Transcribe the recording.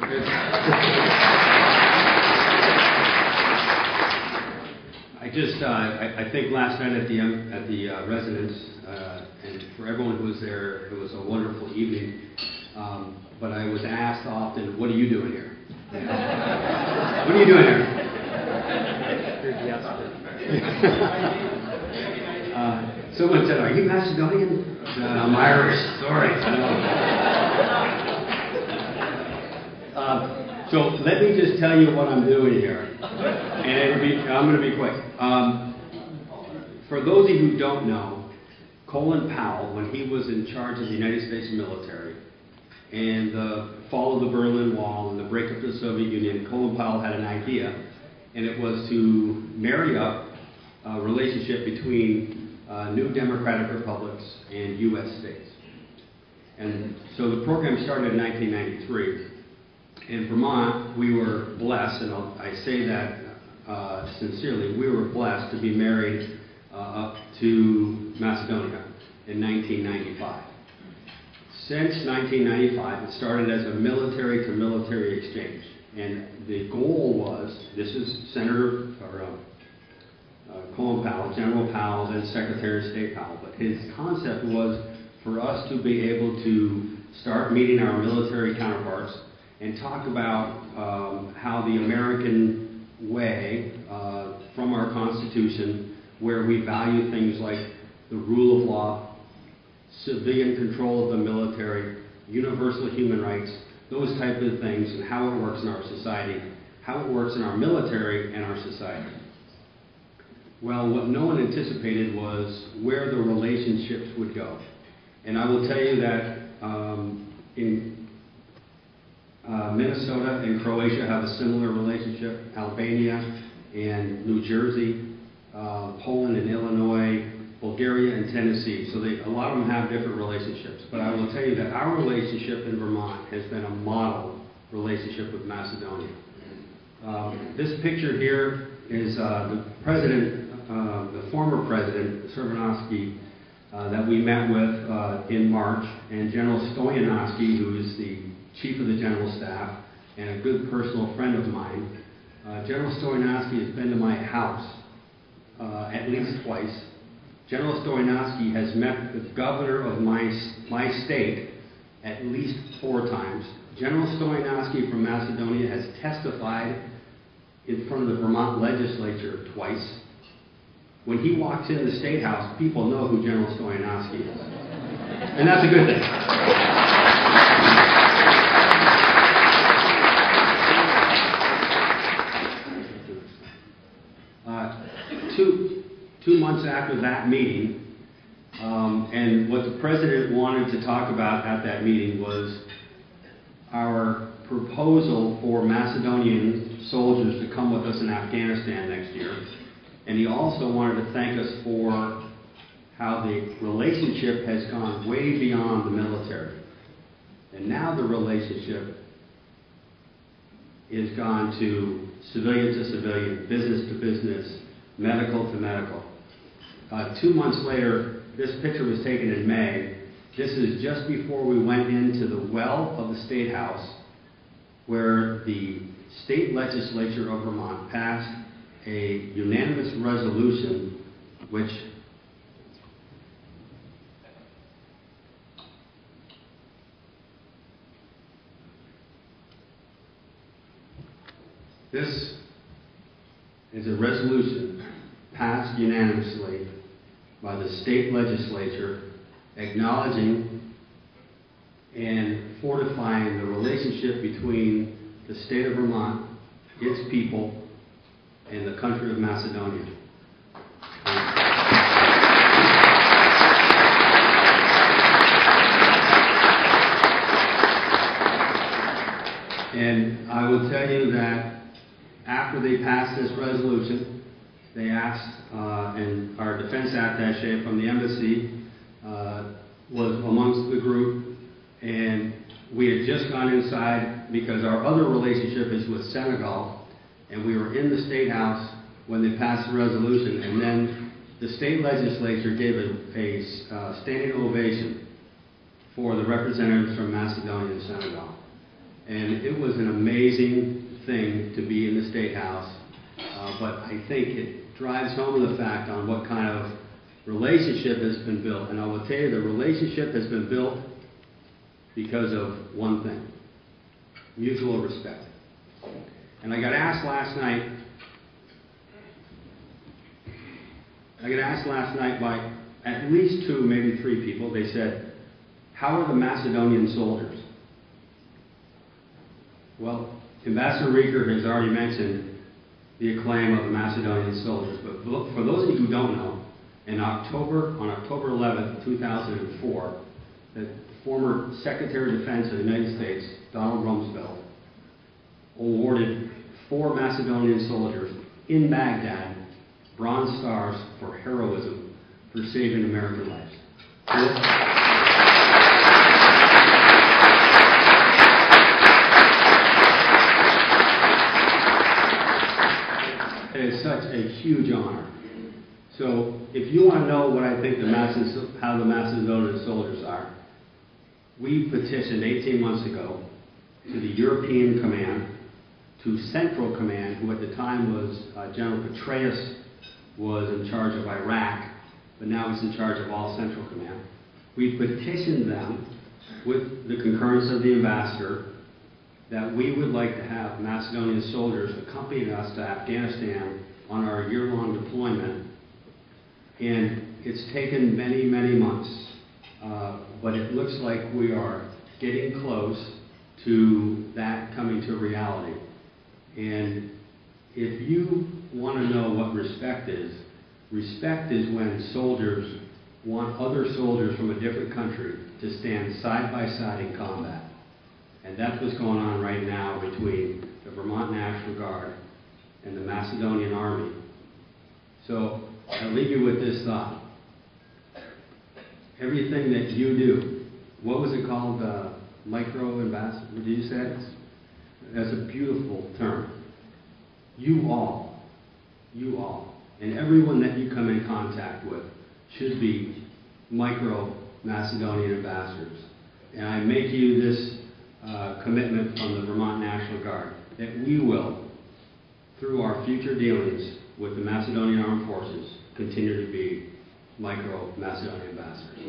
I think last night at the residence, and for everyone who was there, it was a wonderful evening. But I was asked often, "What are you doing here? What are you doing here?" Someone said, "Are you Macedonian?" I'm Irish. Sorry. So let me just tell you what I'm doing here, and I'm going to be quick. For those of you who don't know, Colin Powell, when he was in charge of the United States military, and the fall of the Berlin Wall and the breakup of the Soviet Union, Colin Powell had an idea, and it was to marry up a relationship between new democratic republics and U.S. states. And so the program started in 1993. In Vermont, we were blessed, and I say that sincerely, we were blessed to be married up to Macedonia in 1995. Since 1995, it started as a military-to-military exchange, and the goal was, this is Senator Colin Powell, General Powell, then Secretary of State Powell, but his concept was for us to be able to start meeting our military counterparts and talk about how the American way, from our Constitution, where we value things like the rule of law, civilian control of the military, universal human rights, those types of things, and how it works in our society, how it works in our military and our society. Well, what no one anticipated was where the relationships would go. And I will tell you that in Minnesota and Croatia have a similar relationship, Albania and New Jersey, Poland and Illinois, Bulgaria and Tennessee. So a lot of them have different relationships. But I will tell you that our relationship in Vermont has been a model relationship with Macedonia. This picture here is the president, the former president, Cervanovsky, that we met with in March, and General Stoyanovsky, who is the chief of the general staff and a good personal friend of mine. General Stoyanovsky has been to my house at least twice. General Stoyanovsky has met the governor of my state at least 4 times. General Stoyanovsky from Macedonia has testified in front of the Vermont legislature twice. When he walks in the State House, people know who General Stoyanovsky is. And that's a good thing. Two months after that meeting, and what the president wanted to talk about at that meeting was our proposal for Macedonian soldiers to come with us in Afghanistan next year. And he also wanted to thank us for how the relationship has gone way beyond the military. And now the relationship is gone to civilian to civilian, business to business, medical to medical. 2 months later, this picture was taken in May. This is just before we went into the well of the State House, where the state legislature of Vermont passed a unanimous resolution which this is a resolution passed unanimously by the state legislature acknowledging and fortifying the relationship between the state of Vermont, its people, and the country of Macedonia. And I will tell you that after they passed this resolution, they asked, and our defense attaché from the embassy was amongst the group, and we had just gone inside because our other relationship is with Senegal, and we were in the State House when they passed the resolution, and then the state legislature gave a standing ovation for the representatives from Macedonia and Senegal. And it was an amazing thing to be in the State House, but I think it drives home the fact on what kind of relationship has been built. And I will tell you, the relationship has been built because of one thing: mutual respect. And I got asked last night by at least 2, maybe 3 people. They said, "How are the Macedonian soldiers?" Well, Ambassador Rieger has already mentioned the acclaim of the Macedonian soldiers. But for those of you who don't know, on October 11th, 2004, the former Secretary of Defense of the United States, Donald Rumsfeld, awarded 4 Macedonian soldiers in Baghdad Bronze Stars for heroism for saving American lives. It is such a huge honor. So if you want to know what I think how the Macedonian soldiers are, we petitioned 18 months ago to the European Command, to Central Command, who at the time was General Petraeus was in charge of Iraq, but now he's in charge of all Central Command. We petitioned them, with the concurrence of the ambassador, that we would like to have Macedonian soldiers accompany us to Afghanistan on our year-long deployment. And it's taken many, many months, but it looks like we are getting close to that coming to reality. And if you want to know what respect is when soldiers want other soldiers from a different country to stand side by side in combat. And that's what's going on right now between the Vermont National Guard and the Macedonian Army. So I'll leave you with this thought. Everything that you do, what was it called? Micro-ambassador, did you say it? That's a beautiful term. You all, and everyone that you come in contact with should be micro-Macedonian ambassadors. And I make you this commitment from the Vermont National Guard, that we will, through our future dealings with the Macedonian Armed Forces, continue to be micro-Macedonian ambassadors.